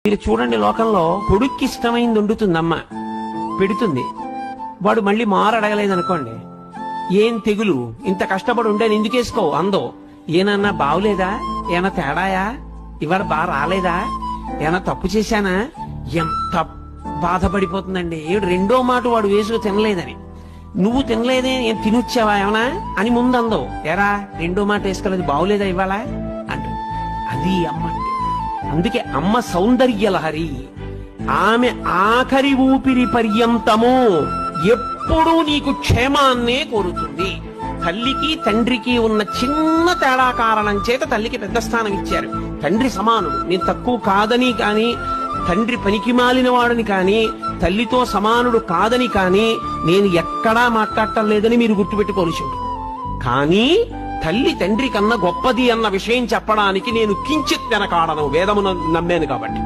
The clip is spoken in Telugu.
మీరు చూడండి, లోకంలో కొడుక్కి ఇష్టమైంది వండుతుంది అమ్మ, పెడుతుంది. వాడు మళ్ళీ మారడగలేదనుకోండి, ఏం తెగులు, ఇంత కష్టపడి ఉండే ఎందుకు వేసుకో అందో. ఏనన్నా బావులేదా, ఏమన్నా తేడాయా, ఇవాళ బాగా రాలేదా, ఏమన్నా తప్పు చేశానా, ఎంత బాధపడిపోతుందండి. ఏడు రెండో మాట వాడు వేసుకు తినలేదని, నువ్వు తినలేదే, ఏం తినొచ్చావా ఏమన్నా అని ముందు అందో. ఎరా రెండో మాట వేసుకోలేదు, బావులేదా ఇవాళ అంటూ. అది అమ్మ. అందుకే అమ్మ సౌందర్య లహరి. ఆమె ఆఖరి ఊపిరి పర్యంతము ఎప్పుడూ నీకు క్షేమాన్నే కోరుతుంది. తల్లికి తండ్రికి ఉన్న చిన్న తేడా కారణం చేత తల్లికి పెద్ద స్థానం ఇచ్చారు. తండ్రి సమానుడు, నేను తక్కువ కాదని కాని, తండ్రి పనికి మాలిన వాడని కాని, తల్లితో సమానుడు కాదని కాని నేను ఎక్కడా మాట్లాడటం లేదని మీరు గుర్తుపెట్టుకోవాల్సి ఉంటుంది. కానీ తల్లి తండ్రి కన్నా గొప్పది అన్న విషయం చెప్పడానికి నేను కించిత్ వెనకాడను, వేదమును నమ్మాను కాబట్టి.